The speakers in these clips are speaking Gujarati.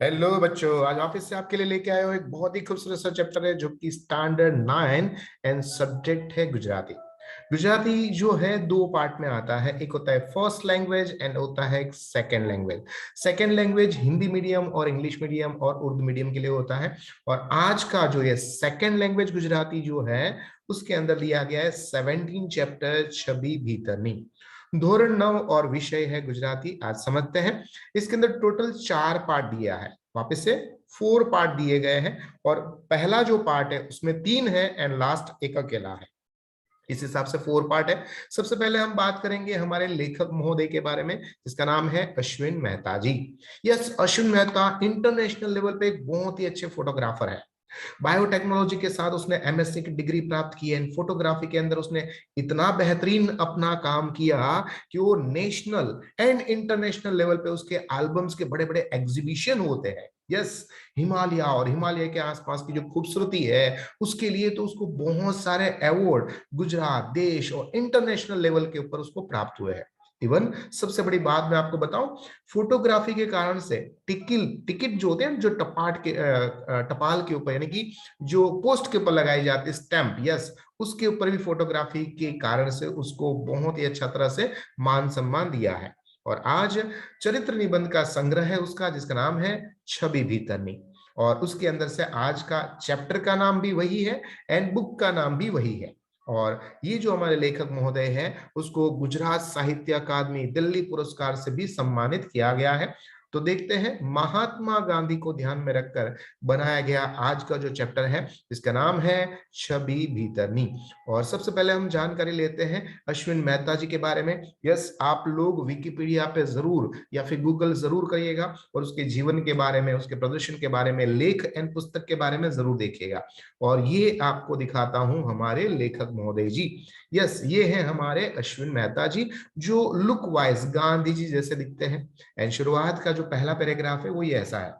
हेलो बच्चों, आज ऑफिस से आपके लिए लेके आए हो एक बहुत ही खूबसूरत सा चैप्टर है जो कि स्टैंडर्ड 9 एंड सब्जेक्ट है गुजराती। गुजराती जो है दो पार्ट में आता है, एक होता है फर्स्ट लैंग्वेज एंड होता है एक second language. Second language Hindi medium और इंग्लिश मीडियम और उर्दू मीडियम के लिए होता है। और आज का जो ये सेकंड लैंग्वेज गुजराती जो है उसके अंदर दिया गया है 17 चैप्टर छवि भीतरनी। धोरण 9 और विषय है गुजराती। आज समझते हैं। इसके अंदर टोटल 4 पार्ट दिया है, वापस से 4 पार्ट दिए गए हैं। और पहला जो पार्ट है उसमें 3 है एंड लास्ट एक अकेला है। इस हिसाब से 4 पार्ट है। सबसे पहले हम बात करेंगे हमारे लेखक महोदय के बारे में, जिसका नाम है Ashwin Mehta ji. Yes, Ashwin Mehta international level पे एक बहुत ही अच्छे फोटोग्राफर है। बायोटेक्नोलॉजी के साथ उसने एमएससी की डिग्री प्राप्त की है। फोटोग्राफी के अंदर उसने इतना बेहतरीन अपना काम किया कि वो नेशनल एंड इंटरनेशनल लेवल पे उसके एल्बम्स के बड़े बड़े एग्जीबिशन होते हैं। यस, हिमालय और हिमालय के आसपास की जो खूबसूरती है उसके लिए तो उसको बहुत सारे अवार्ड गुजरात देश और इंटरनेशनल लेवल के ऊपर उसको प्राप्त हुए हैं। इवन सबसे बड़ी बात मैं आपको बताऊं, फोटोग्राफी के कारण से टिकट जो होते हैं, जो टपाल के ऊपर यानी कि जो पोस्ट के ऊपर लगाई जाती है स्टैंप, यस, उसके ऊपर भी फोटोग्राफी के कारण से उसको बहुत ही अच्छा तरह से मान सम्मान दिया है। और आज चरित्र निबंध का संग्रह है उसका, जिसका नाम है छवि भीतरनी। और उसके अंदर से आज का चैप्टर का नाम भी वही है एंड बुक का नाम भी वही है। और ये जो हमारे लेखक महोदय है उसको गुजरात साहित्य अकादमी दिल्ली पुरस्कार से भी सम्मानित किया गया है। तो देखते हैं महात्मा गांधी को ध्यान में रखकर बनाया गया आज का जो चैप्टर है, इसका नाम है छवि भीतरनी। और सबसे पहले हम जानकारी लेते हैं अश्विन मेहता जी के बारे में। यस, आप लोग विकिपीडिया पे जरूर या फिर गूगल जरूर करिएगा और उसके जीवन के बारे में, उसके प्रदर्शन के बारे में, लेख एंड पुस्तक के बारे में जरूर देखिएगा। और ये आपको दिखाता हूं हमारे लेखक महोदय जी। यस, ये है हमारे अश्विन मेहता जी, जो लुक वाइज गांधी जी जैसे दिखते हैं। एंड शुरुआत का जो पहला पैराग्राफ है वो ये ऐसा है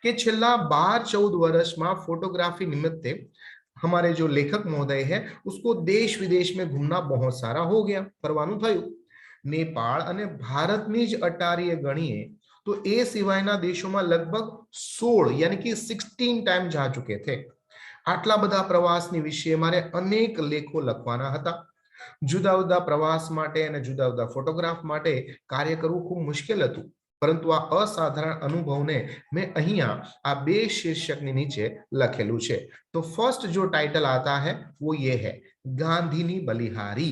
कि છેલ્લા 12-14 વર્ષમાં फोटोग्राफी निमित्ते हमारे जो लेखक महोदय है उसको देश विदेश में घूमना बहुत सारा हो गया, ફરવાનું થયું। નેપાળ અને ભારતની જ અટારીએ ગણીએ તો એ સિવાયના દેશોમાં લગભગ 16 यानी कि 16 टाइम जा चुके थे। આટલા બધા પ્રવાસની વિશે મારે અનેક લેખો લખવાના હતા। જુદા જુદા પ્રવાસ માટે અને જુદા જુદા ફોટોગ્રાફ માટે કાર્ય કરવું ખૂબ મુશ્કેલ હતું, પરંતુ આ અસાધારણ અનુભવને મેં અહીંયા આ બે शीर्षकની નીચે લખેલું છે। तो फर्स्ट जो टाइटल आता है वो ये है, गांधीनी बलिहारी।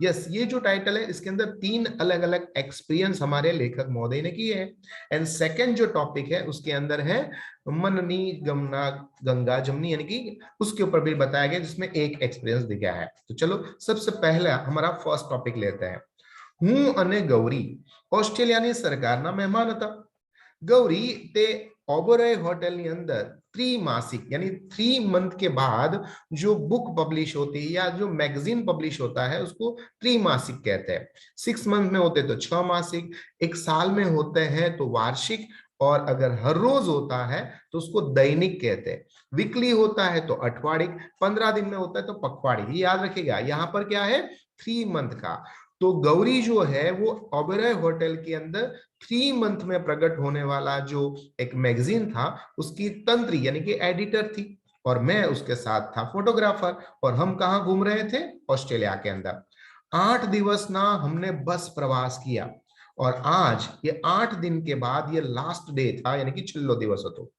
यस, ये जो टाइटल है इसके अंदर 3 अलग अलग एक्सपीरियंस हमारे लेखक महोदय ने किए हैं। एंड सेकंड जो टॉपिक है उसके अंदर है मननी गमना गंगा जमनी, यानी कि उसके ऊपर भी बताया गया जिसमें एक एक्सपीरियंस दिया है। तो चलो सबसे पहला हमारा फर्स्ट टॉपिक लेते हैं। હું અને ગૌરી ઓસ્ટ્રેલિયાની સરકારના મહેમાન હતા। ગૌરી તે ઓબરોય હોટલની અંદર त्रिमासिक यानी 3 मंथ के बाद जो बुक पब्लिश होती है या जो मैगजीन पब्लिश होता है उसको त्रिमासिक कहते हैं। 6 मंथ में होते तो 6 मासिक, एक साल में होते हैं तो वार्षिक, और अगर हर रोज होता है तो उसको दैनिक कहते हैं। वीकली होता है तो अठवाडिक, 15 दिन में होता है तो पखवाड़ी। ये याद रखिएगा, यहाँ पर क्या है 3 मंथ का। तो गौरी जो है वो ओबेरॉय होटल के अंदर 3 मंथ में प्रकट होने वाला जो एक मैगजीन था उसकी तंत्री यानी कि एडिटर थी, और मैं उसके साथ था फोटोग्राफर। और हम कहाँ घूम रहे थे? ऑस्ट्रेलिया के अंदर। 8 दिवस ना हमने बस प्रवास किया, और आज ये 8 दिन के बाद ये लास्ट डे था, यानी कि छेल्लो दिवस હતો।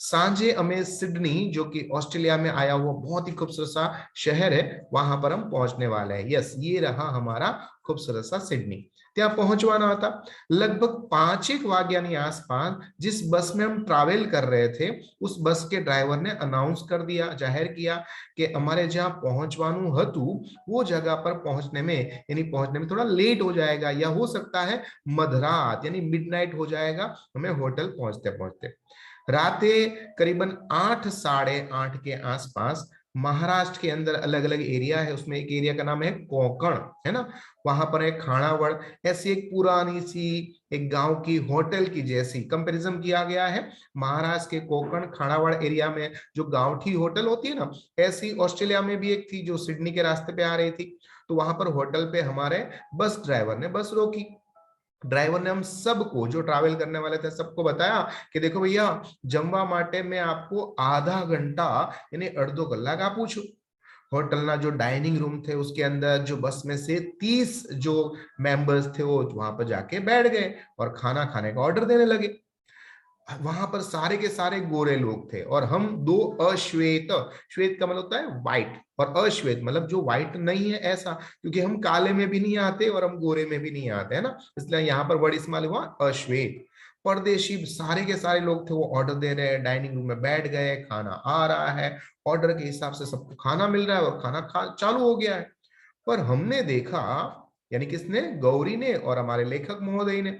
सांझे हमें सिडनी, जो कि ऑस्ट्रेलिया में आया हुआ बहुत ही खूबसूरत सा शहर है, वहां पर हम पहुंचने वाले हैं। यस, ये रहा हमारा खूबसूरत सा सिडनी। ત્યાં પહોંચવાના હતા लगभग 5 વાગ્યાની आसपास। जिस बस में हम ट्रैवल कर रहे थे उस बस के ड्राइवर ने अनाउंस कर दिया, जाहिर किया कि हमारे जहां पहुंचवानु હતું वो जगह पर पहुंचने में यानी पहुंचने में थोड़ा लेट हो जाएगा, या हो सकता है मध्यरात यानी मिडनाइट हो जाएगा हमें होटल पहुंचते पहुंचते। राते करीबन 8 साढ़े 8 के आसपास महाराष्ट्र के अंदर अलग अलग एरिया है, उसमें एक एरिया का नाम है कोंकण, है ना, वहां पर एक खानावड़, ऐसी एक पुरानी सी एक गांव की होटल की जैसी कंपैरिजन किया गया है। महाराष्ट्र के कोंकण खानावड़ एरिया में जो गांवठी होटल होती है ना, ऐसी ऑस्ट्रेलिया में भी एक थी जो सिडनी के रास्ते पे आ रही थी। तो वहां पर होटल पे हमारे बस ड्राइवर ने बस रोकी। ड्राइवर ने हम सबको, जो ट्रैवल करने वाले थे, सबको बताया कि देखो भैया, जमवा माटे मैं आपको आधा घंटा यानी अर्धो कलाक आपू छू। होटलना जो डाइनिंग रूम थे उसके अंदर जो बस में से 30 जो मेंबर्स थे वो वहां पर जाके बैठ गए और खाना खाने का ऑर्डर देने लगे। वहां पर सारे के सारे गोरे लोग थे और हम दो अश्वेत, श्वेत का मतलब होता है व्हाइट, और अश्वेत मतलब जो व्हाइट नहीं है ऐसा, क्योंकि हम काले में भी नहीं आते और हम गोरे में भी नहीं आते है ना, इसलिए यहाँ पर वर्ड इस्तेमाल हुआ अश्वेत। परदेशी सारे के सारे लोग थे, वो ऑर्डर दे रहे हैं, डाइनिंग रूम में बैठ गए, खाना आ रहा है, ऑर्डर के हिसाब से सबको खाना मिल रहा है और खाना खा चालू हो गया है। पर हमने देखा, यानी किसने, गौरी ने और हमारे लेखक महोदय ने,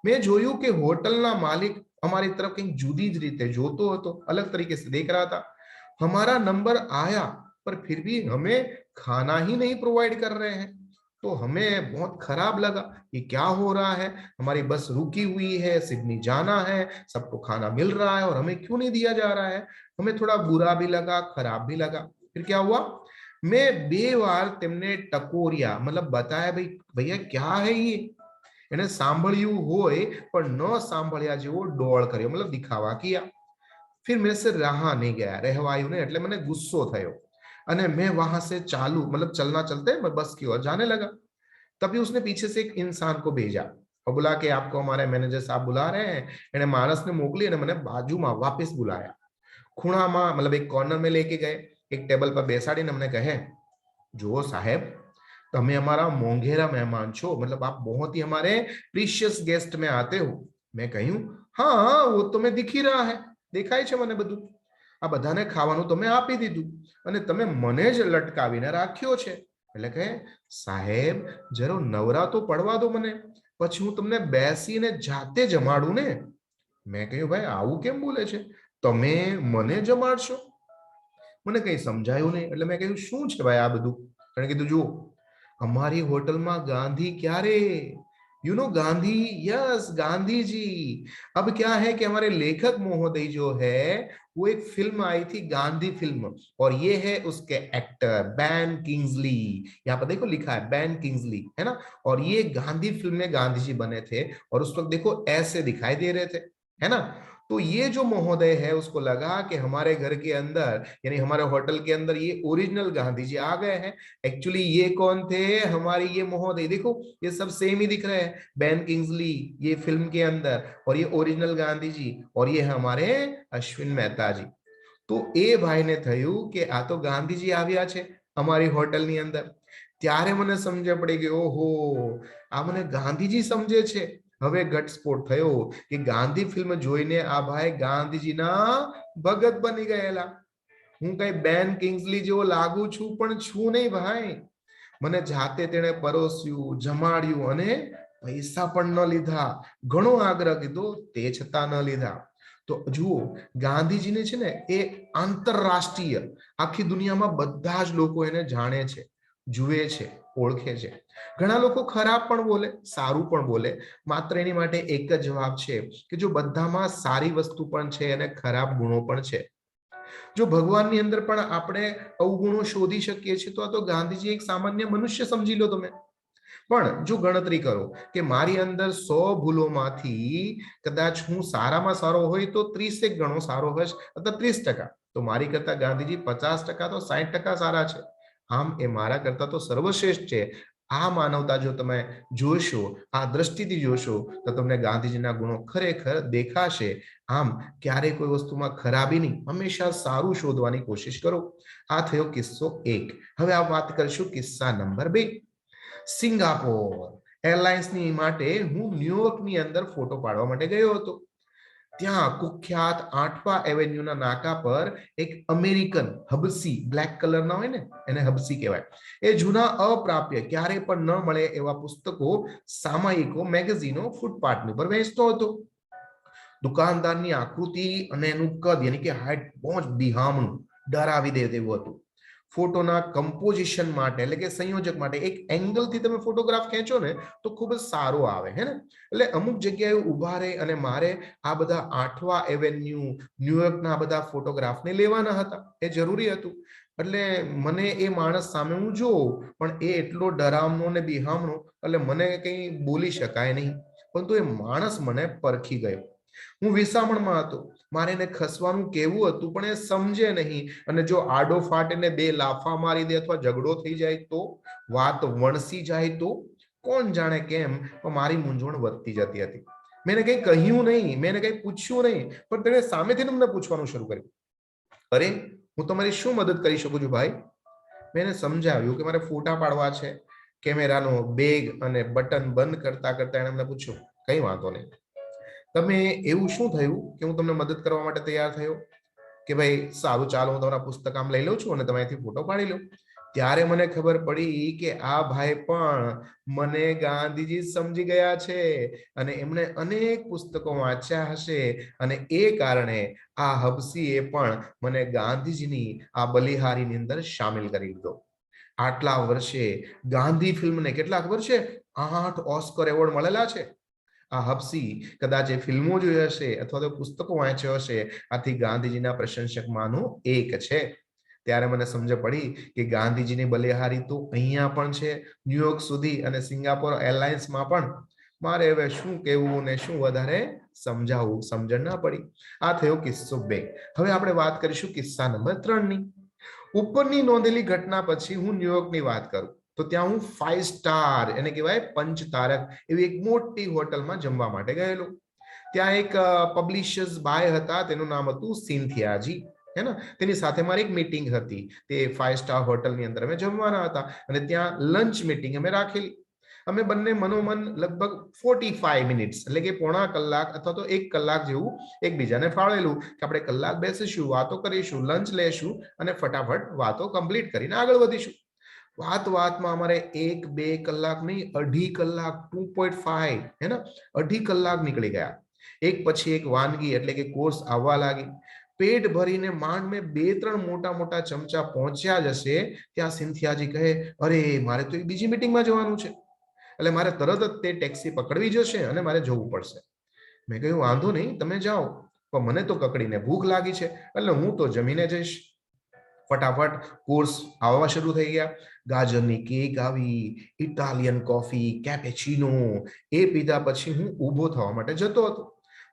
मैं જોયું કે હોટલના માલિક અમારી तरफ कहीं जुदी જ રીતે જોતો હતો, अलग तरीके से देख रहा था। हमारा नंबर आया पर फिर भी हमें खाना ही नहीं प्रोवाइड कर रहे हैं। तो हमें बहुत खराब लगा, ये क्या हो रहा है, हमारी बस रुकी हुई है, सिडनी जाना है, सबको खाना मिल रहा है और हमें क्यों नहीं दिया जा रहा है। हमें थोड़ा बुरा भी लगा, खराब भी लगा। फिर क्या हुआ, मैं 2 વાર તેમને ટકોરિયા, मतलब बताया भाई भैया क्या है ये, એને સાંભળ્યું હોય પણ ન સાંભળ્યા જેવો ડોળ કર્યો, मतलब दिखावा किया। फिर मेरे से रहा नहीं गया, रहवाયું नहीं, એટલે મને ગુસ્સો થયો અને मैं वहां से चालू मतलब चलना चलते मैं बस की ओर जाने लगा। तभी उसने पीछे से एक इंसान को भेजा और बोला कि आपको हमारे मैनेजर साहब बुला रहे हैं। એને માણસને મોકલી અને મને બાજુમાં વાપસ बुलाया, ખૂણામાં मतलब एक कॉर्नर में लेके गए, एक टेबल पर બેસાડીને અમને કહે, જો સાહેબ તમે हमारा मोंघेरा मेहमान छो, मतलब आप बहुत ही हमारे प्रीशियस गेस्ट में आते हो। मैं कहूं हाँ वो तो मैं दिखी रहा है, દેખાય છે મને બધું, આ બધાને ખાવાનું તમે આપી દીધું અને તમે મને જ લટકાવીને રાખ્યો છે। એટલે કહે સાહેબ જરો નવરા તો પડવા દો મને, પછી હું તમને બેસીને જાતે જમાડું ને। મેં કહ્યું ભાઈ આવું કેમ બોલે છે, તમે મને જમાડશો? મને કઈ સમજાયું નહીં, એટલે મેં કહ્યું શું છે ભાઈ આ બધું? એને કીધું જુઓ, हमारी होटल में गांधी क्या रे, you know Gandhi, yes Gandhi ji. अब क्या है कि हमारे लेखक महोदय जो है वो एक फिल्म आई थी गांधी फिल्म, और ये है उसके एक्टर बैन किंग्सली। यहाँ पर देखो लिखा है बैन किंग्सली, है ना। और ये गांधी फिल्म में गांधी जी बने थे और उस वक्त देखो ऐसे दिखाई दे रहे थे, है ना। तो ये जो महोदय है उसको लगा कि हमारे घर के अंदर यानी हमारे होटल के अंदर ये ओरिजिनल गांधी जी आ गए हैं। एक्चुअली ये कौन थे, हमारी ये महोदय, देखो ये सब सेम ही दिख रहे हैं, बैन किंग्सली ये फिल्म के अंदर, और ये ओरिजिनल गांधी जी, और ये हमारे अश्विन मेहता जी। तो ए भाई ने थયું કે આ તો ગાંધીજી આવ્યા છે અમારી હોટલની અંદર। ત્યારે મને સમજ પડી કે ઓહો આ મને ગાંધીજી સમજે છે। હવે ઘટસ્ફોટ થયો કે ગાંધી ફિલ્મ જોઈને આ ભાઈ ગાંધીજીના ભગત બની ગયેલા। હું કઈ બેન કિંગ્સલી જેવો લાગુ છું પણ છું નહીં ભાઈ। મને જાતે તેણે પરોસ્યું, જમાડ્યું અને પૈસા પણ ન લીધા, ઘણો આગ્રહ કીધો તે છતાં ન લીધા। તો જુઓ ગાંધીજીને છે ને એ આંતરરાષ્ટ્રીય આખી દુનિયામાં બધા જ લોકો એને જાણે છે, જુએ છે, ઓળખે છે। ઘણા લોકો ખરાબ પણ બોલે, સારું પણ બોલે, માત્ર એની માટે એક જ જવાબ છે કે જો બધામાં સારી વસ્તુ પણ છે અને ખરાબ ગુણો પણ છે। જો ભગવાનની અંદર પણ આપણે અવગુણો શોધી શકીએ છીએ તો આ તો ગાંધીજી એક સામાન્ય મનુષ્ય સમજી લો તમે। પણ જો ગણતરી કરો કે મારી અંદર 100 ભૂલોમાંથી કદાચ હું સારામાં સારો હોય તો 30 ગણો સારો હશે અથવા 30%, તો મારી કરતા ગાંધીજી 50% તો 60% સારા છે। આમ એ મારા કરતા તો સર્વશ્રેષ્ઠ છે। આ માનવતા જો તમે જોશો, આ દ્રષ્ટિથી જોશો તો તમને ગાંધીજીના ગુણો ખરેખર દેખાશે। આમ ક્યારે કોઈ વસ્તુમાં ખરાબી નહીં, હંમેશા સારું શોધવાની કોશિશ કરો। આ થયો કિસ્સો 1। હવે આ વાત કરીશું કિસ્સા નંબર 2। સિંગાપોર એરલાઇન્સની માટે હું ન્યુયોર્કની અંદર ફોટો પાડવા માટે ગયો હતો। ત્યાં કુખ્યાત 8વા એવેન્યુના નાકા પર એક અમેરિકન હબસી, બ્લેક કલરના હોય ને એને હબસી કહેવાય, એ જૂના અપ્રાપ્ય ક્યારે પણ ન મળે એવા પુસ્તકો, સામાયિકો, મેગેઝીનો ફૂટપાથની પર વેચતો હતો। દુકાનદારની આકૃતિ અને એનું કદ યાની કે હાઈટ બહુ જ બિહામણું, ડરાવી દે તેવું હતું। ફોટોના કમ્પોઝિશન માટે એટલે કે સંયોજક માટે એક એંગલથી તમે ફોટોગ્રાફ ખેંચો ને તો ખૂબ જ સારો આવે, હે ને। એટલે અમુક જગ્યાએ ઊભા રહે અને મારે આ બધા 8વા એવેન્યુ ન્યુયોર્કના આ બધા ફોટોગ્રાફને લેવાના હતા, એ જરૂરી હતું। એટલે મને એ માણસ સામે હું જોઉં પણ એ એટલો ડરાવનો ને બિહામણો એટલે મને કંઈ બોલી શકાય નહીં। પરંતુ એ માણસ મને પરખી ગયો. હું વિસામણમાં હતો, મારે એને ખસવાનું કેવું હતું પણ એ સમજે નહીં, અને જો આડો ફાટ એને બે લાફા મારી દે અથવા ઝઘડો થઈ જાય તો, વાત વણસી જાય તો, કોણ જાણે કેમ મારી મૂંઝવણ વધતી જતી હતી. મેં કઈ કહ્યું નહીં, મેં કઈ પૂછ્યું નહીં, પણ તેણે સામેથી મને પૂછવાનું શરૂ કર્યું, અરે હું તમારી શું મદદ કરી શકું છું ભાઈ? મેં એને સમજાવ્યું કે મારે ફોટા પાડવા છે. કેમેરાનો બેગ અને બટન બંધ કરતા કરતા એણે મને પૂછ્યું, કઈ વાંધો નહીં, તમે એવું શું થયું કે હું તમને મદદ કરવા માટે તૈયાર થયો? કે ભાઈ સારું, ચાલો હું તમારા પુસ્તક આમ લઈ લઉં છું અને તમે અહીંથી ફોટો પાડી લો. ત્યારે મને ખબર પડી કે આ ભાઈ પણ મને ગાંધીજી સમજી ગયા છે, અને એમણે અનેક પુસ્તકો વાંચ્યા હશે, અને એ કારણે આ હબસીએ પણ મને ગાંધીજીની આ બલિહારીની અંદર સામેલ કરી દીધો. આટલા વર્ષે ગાંધી ફિલ્મને કેટલા ખબર છે? 8 ઓસ્કર એવોર્ડ મળેલા છે. આ હબસી કદાચ એ ફિલ્મો જોઈ હશે અથવા તો પુસ્તકો વાંચ્યો હશે, આથી ગાંધીજીના પ્રશંસકમાંનું એક છે. ત્યારે મને સમજ પડી કે ગાંધીજીની બલિહારી તો અહીંયા પણ છે, ન્યુયોર્ક સુધી અને સિંગાપોર એરલાઇન્સમાં પણ. મારે હવે શું કહેવું ને શું વધારે સમજાવવું, સમજણ ના પડી. આ થયો કિસ્સો 2. હવે આપણે વાત કરીશું કિસ્સા નંબર 3 ની. ઉપરની નોંધેલી ઘટના પછી હું ન્યુયોર્કની વાત કરું તો ત્યાં હું 5 સ્ટાર એને કહેવાય પંચતારક એવી એક મોટી હોટલમાં જમવા માટે ગયેલો. ત્યાં એક પબ્લિશર્સ બાય હતા, તેનું નામ હતું સિન્થિયાજી, હે ને. તેની સાથે મારી એક મીટિંગ હતી. તે 5 સ્ટાર હોટલની અંદર અમે જમવાના હતા અને ત્યાં લંચ મીટિંગ અમે રાખેલી. અમે બંને મનોમન લગભગ 45 મિનિટ્સ એટલે કે પોણા કલાક અથવા તો 1 કલાક જેવું એકબીજાને ફાળવેલું કે આપણે કલાક બેસીશું, વાતો કરીશું, લંચ લેશું અને ફટાફટ વાતો કમ્પ્લીટ કરીને આગળ વધીશું. વાતમાં અમારે 1-2 કલાક નહીં, 2.5 કલાક, 2.5 હે ને, 2.5 કલાક નીકળી ગયા. એક પછી એક વાનગી એટલે કે કોર્સ આવવા લાગી. પેટ ભરીને માંડ મેં 2-3 મોટા ચમચા પહોંચ્યા જ હશે ત્યાં સિન્થિયાજી કહે, અરે મારે તો એક બીજી મીટિંગમાં જવાનું છે, એટલે મારે તરત જ તે ટેક્સી પકડવી જશે અને મારે જવું પડશે. મેં કહ્યું વાંધો નહીં, તમે જાઓ, પણ મને તો કકડીને ભૂખ લાગી છે એટલે હું તો જમીને જઈશ. ફટાફટ કોર્સ આવવા શરૂ થઈ ગયા. ગાજરની કેક આવી, ઇટાલિયન કોફી, કેપેચીનો. એ પીધા પછી હું ઊભો થવા માટે જતો હતો,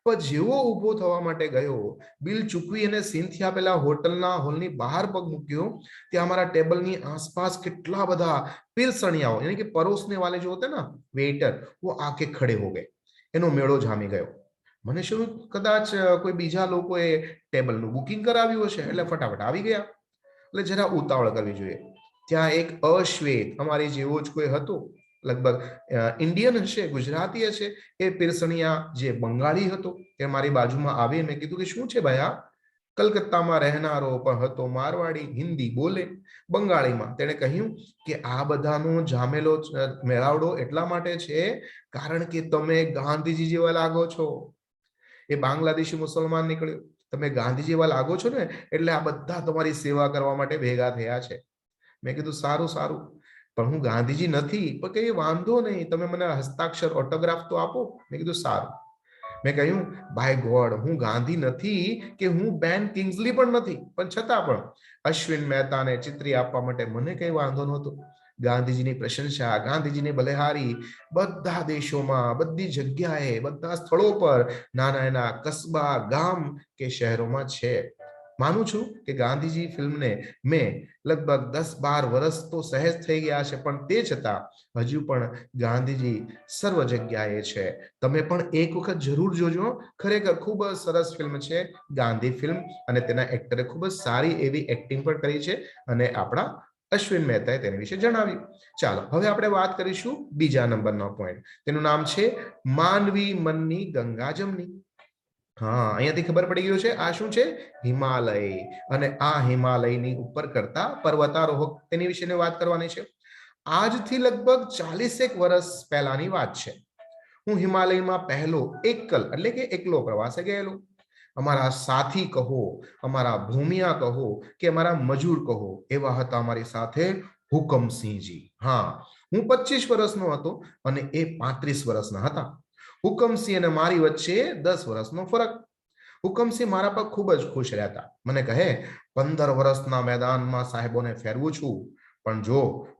પણ જેવો ઊભો થવા માટે ગયો, બિલ ચૂકવી અને સિન્થિયા પેલા હોટલના હોલની બહાર પગ મૂક્યો, ત્યાં અમારા ટેબલની આસપાસ કેટલા બધા પીરસણિયાઓ यानी कि परोसने वाले जो होते हैं ना वेटर, वो आके खड़े हो गए. એનો મેળો જામી ગયો. મને શું કદાચ કોઈ બીજા લોકોએ ટેબલનું બુકિંગ કરાવ્યું હશે એટલે ફટાફટ આવી ગયા. એટલે જરા ઉતાવળ કરવી જોઈએ. ત્યાં એક અશ્વેત અમારી જેવો જ કોઈ હતો, લગભગ ઇન્ડિયન હશે, ગુજરાતી હશે. એ પીરસણિયા જે બંગાળી હતો એ મારી બાજુમાં આવી. મેં કીધું કે શું છે ભાઈ? આ કલકત્તામાં રહેનારો પણ હતો, મારવાડી, હિન્દી બોલે, બંગાળીમાં. તેણે કહ્યું કે આ બધાનો જામેલો મેળાવડો એટલા માટે છે કારણ કે તમે ગાંધીજી જેવા લાગો છો. એ બાંગ્લાદેશી મુસલમાન નીકળ્યો. તમે ગાંધીજી જેવા લાગો છો ને એટલે આ બધા તમારી સેવા કરવા માટે ભેગા થયા છે. મેં કીધું સારું સારું, પણ હું ગાંધીજી નથી. પણ કઈ વાંધો નહીં, તમે મને હસ્તાક્ષર ઓટોગ્રાફ તો આપો. મેં કીધું સારું. મેં કહ્યું બાય ગોડ, હું ગાંધી નથી કે હું બેન કિંગ્સલી પણ નથી, પણ છતાં પણ અશ્વિન મહેતાને ચિત્રી આપવા માટે મને કઈ વાંધો નહોતો. ગાંધીજીની પ્રશંસા, ગાંધીજીની બલિહારી બધા દેશોમાં, બધી જગ્યાએ, બધા સ્થળો પર, નાના નાના કસ્બા, ગામ કે શહેરોમાં છે. માનું છું કે ગાંધીજી ફિલ્મને મેં લગભગ 10-12 વર્ષ તો સહેજ થઈ ગયા છે, પણ તે છતાં હજુ પણ ગાંધીજી સર્વ જગ્યાએ છે. તમે પણ એક વખત જરૂર જોજો. ખરેખર ખૂબ જ સરસ ફિલ્મ છે ગાંધી ફિલ્મ, અને તેના એક્ટરે ખૂબ જ સારી એવી એક્ટિંગ પણ કરી છે અને આપણા અશ્વિન મહેતાએ તેના વિશે જણાવ્યું. ચાલો હવે આપણે વાત કરીશું બીજા નંબરનો પોઈન્ટ. તેનું નામ છે માનવી મનની ગંગા જમની. હા, અહીંયાથી ખબર પડી ગયું છે આ શું છે? હિમાલય. અને આ હિમાલયની ઉપર કરતા પર્વતારોહક તેની વિશે વાત કરવાની છે. આજથી લગભગ 40 વર્ષ પહેલાની વાત છે. હું હિમાલયમાં પહેલો એટલે કે એકલો પ્રવાસે ગયેલો. અમારા સાથી કહો, અમારા ભૂમિયા કહો કે અમારા મજૂર કહો, એવા હતા અમારી સાથે હુકમસિંહજી. હા, હું 25 વર્ષનો હતો અને એ 35 વર્ષના હતા. હુકમસિંહ અને મારી વચ્ચે 10 વર્ષનો ફરક. હુકમસિંહ મારા પર ખૂબ જ ખુશ રહેતા. મને કહે, 15 વર્ષના મેદાનમાં સાહેબોને ફેરવું છું, પણ જો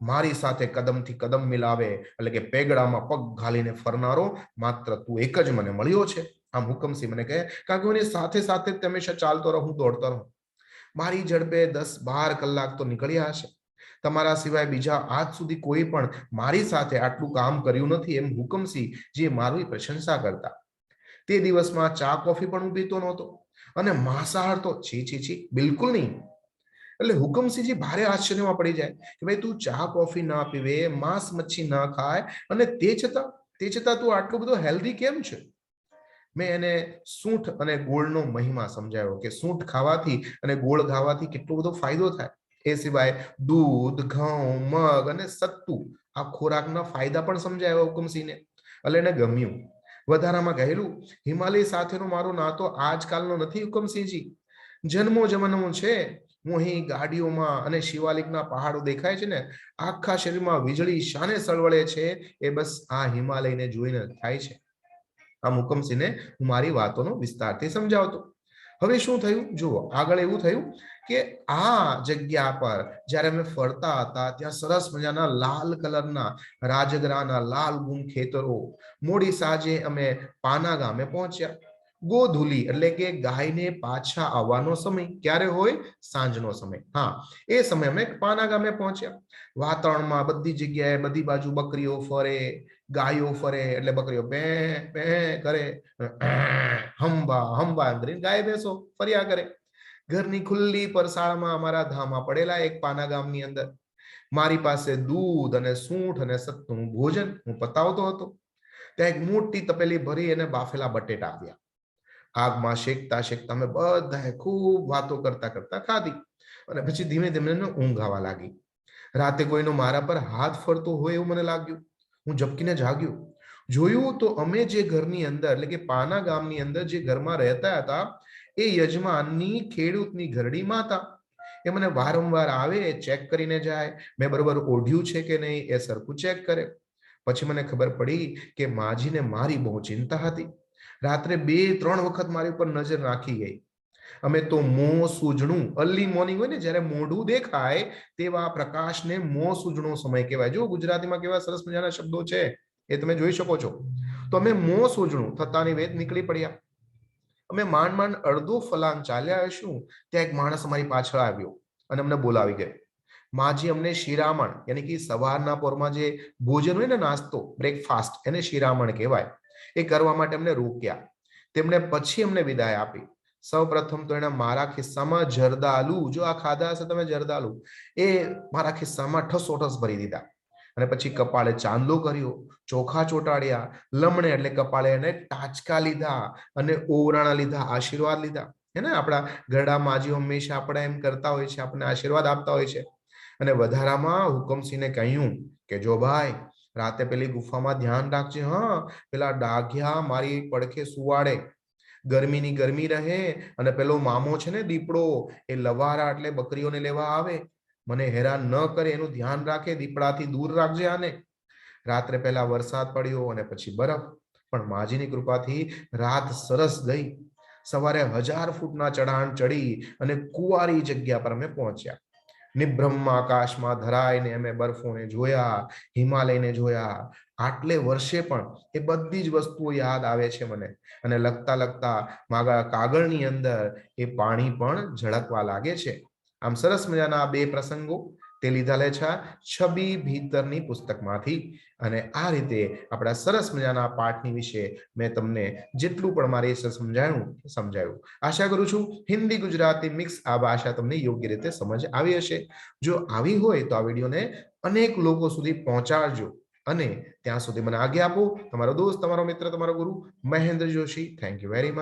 મારી સાથે કદમથી કદમ મિલાવે એટલે કે પેગડામાં પગ ઘાલીને ફરનારો માત્ર તું એક જ મને મળ્યો છે. આમ હુકમસિંહ મને કહે, કારણ કે હું એની સાથે સાથે જ હંમેશા ચાલતો રહું, દોડતો રહું. મારી ઝડપે 10-12 કલાક તો નીકળ્યા હશે. તમારા સિવાય બીજા આજ સુધી કોઈ પણ મારી સાથે આટલું કામ કર્યું નથી, એમ હુકમસિંહ જે મારી પ્રશંસા કરતા. તે દિવસમાં ચા કોફી પણ હું પીતો નહોતો, અને માંસાહાર તો છી છી છી બિલકુલ નહીં. એટલે હુકમસિંહજી ભારે આશ્ચર્યમાં પડી જાય કે ભાઈ તું ચા કોફી ના પીવે, માંસ મચ્છી ના ખાય, અને તે છતાં તું આટલું બધું હેલ્ધી કેમ છે? મેં એને સૂંઠ અને ગોળનો મહિમા સમજાવ્યો કે સૂંઠ ખાવાથી અને ગોળ ખાવાથી કેટલો બધો ફાયદો થાય. એ સિવાય દૂધ, ઘઉં, મગ અને સત્તુ આ ખોરાકના ફાયદા પણ સમજાવ્યા હુકમસિંહને. એટલે એને ગમ્યું. વધારામાં કહેલું, હિમાલય સાથેનો મારો નાતો આજકાલનો નથી હુકમસિંહજી, જન્મો જન્મનો છે. હું અહીં ગાડીઓમાં અને શિવાલિકના પહાડો દેખાય છે ને, આખા શરીરમાં વીજળી શાને સળવળે છે, એ બસ આ હિમાલયને જોઈને થાય છે. આમ હુકમસિંહને હું મારી વાતોનો વિસ્તારથી સમજાવતો. હવે શું થયું જુઓ, આગળ એવું થયું કે આ જગ્યા પર જ્યારે અમે ફરતા હતા ત્યાં સરસ મજાના લાલ કલરના રાજગરાના લાલ ગુમ ખેતરો. મોડી સાંજે અમે પાના ગામે પહોંચ્યા. ગોધુલી એટલે કે ગાયને પાછા આવવાનો સમય ક્યારે હોય? સાંજનો સમય. હા, એ સમય અમે પાના ગામે પહોંચ્યા. વાતાવરણમાં બધી જગ્યાએ બધી બાજુ બકરીઓ ફરે, ગાયો ફરે, એટલે બકરીઓ બે બે કરે, હંબા હંબા એમ કરીને ગાય બેસો ફર્યા કરે. ઘરની ખુલ્લી પરસાળમાં અમારા ધામા પડેલા એક પાના ગામની અંદર મારી પાસે દૂધ અને સૂંઠ અને સત્તુનું ભોજન હું પતાવતો હતો. ત્યાં એક મોટી તપેલી ભરી અને બાફેલા બટેટા આવ્યા. આગમાં શેકતા શેકતા અમે બધાએ ખૂબ વાતો કરતા કરતા ખાધી, અને પછી ધીમે ધીમે ઊંઘ આવવા લાગી. રાતે કોઈનો મારા પર હાથ ફરતો હોય એવું મને લાગ્યું. હું ઝબકીને જાગ્યો. જોયું તો અમે જે ઘરની અંદર એટલે કે પાના ગામની અંદર જે ઘરમાં રહેતા હતા, એ યજમાનની ખેડૂતની ઘરડી માતા. એ મને વારંવાર આવે, ચેક કરીને જાય, મેં બરોબર ઓઢ્યું છે કે નહીં એ સરખું ચેક કરે. પછી મને ખબર પડી કે માજીને મારી બહુ ચિંતા હતી. રાત્રે 2-3 વખત મારી ઉપર નજર નાખી ગઈ. અમે તો મોં સૂજણું, અર્લી મોર્નિંગ હોય ને જ્યારે મોઢું દેખાય તેવા પ્રકાશને મોં સૂજણો સમય કહેવાય. જો ગુજરાતીમાં કેવા સરસ મજાના શબ્દો છે, એ તમે જોઈ શકો છો. તો અમે મોં સૂજણું થતાની વેત નીકળી પડ્યા. અમે માંડ માંડ અડધો ફલાંગ ચાલ્યા હશું ત્યાં એક માણસ અમારી પાછળ આવ્યો અને અમને બોલાવી ગયો. માજી અમને શિરામણ યાની કે સવારના પોરમાં જે ભોજન હોય ને, નાસ્તો, બ્રેકફાસ્ટ, એને શિરામણ કહેવાય, એ કરવા માટે અમને રોક્યા. તેમણે પછી અમને વિદાય આપી. સૌ પ્રથમ તો એને મારા ખિસ્સામાં જરદાલુ, જો આ ખાધા હશે તમે જરદાલુ, એ મારા ખિસ્સામાં ઠસોઠસ ભરી દીધા. અને પછી કપાળે ચાંદલો કર્યો, ચોખા ચોટાડ્યા, લમણે એટલે કપાળે એને ટાચકા લીધા અને ઓવરાણા લીધા, આશીર્વાદ લીધા. હે ને, આપણા ઘરડા માજી હંમેશા આપણે એમ કરતા હોય છે, આપણને આશીર્વાદ આપતા હોય છે. અને વધારામાં હુકમસિંહને કહ્યું કે જો ભાઈ, રાતે પેલી ગુફામાં ધ્યાન રાખજે. હા, પેલા ડાઘિયા મારી પડખે સુવાડે, ગરમીની ગરમી રહે, અને પેલો મામો છે ને દીપડો, એ લવારા એટલે બકરીઓને લેવા આવે, મને હેરાન ન કરે એનું ધ્યાન રાખે, દીપડાથી દૂર રાખજે આને. રાત્રે પહેલા વરસાદ પડ્યો અને પછી બરફ, પણ માજીની કૃપાથી રાત સરસ ગઈ. સવારે 1000 ફૂટના ચઢાણ ચડી અને કુવારી જગ્યા પર અમે પહોંચ્યા. નિબ્રહ્મ આકાશમાં ધરાઈને અમે બરફોને જોયા, હિમાલયને જોયા. આટલે વર્ષે પણ એ બધી જ વસ્તુઓ યાદ આવે છે મને, અને લખતા લખતા મારા કાગળની અંદર એ પાણી પણ ઝળકવા લાગે છે. આમ સરસ મજાના આ 2 પ્રસંગો તે લીધા છે છબી ભીતરની પુસ્તકમાંથી. અને આ રીતે આપણા સરસ મજાના પાઠની વિશે મેં તમને જેટલું પણ મારી સમજાયું. આશા કરું છું હિન્દી ગુજરાતી મિક્સ આ ભાષા તમને યોગ્ય રીતે સમજ આવી હશે. જો આવી હોય તો આ વિડીયોને અનેક લોકો સુધી પહોંચાડજો. અને ત્યાં સુધી મને આજ્ઞા આપો. તમારો દોસ્ત, તમારો મિત્ર, તમારો ગુરુ Mahendra Joshi. Thank you very much.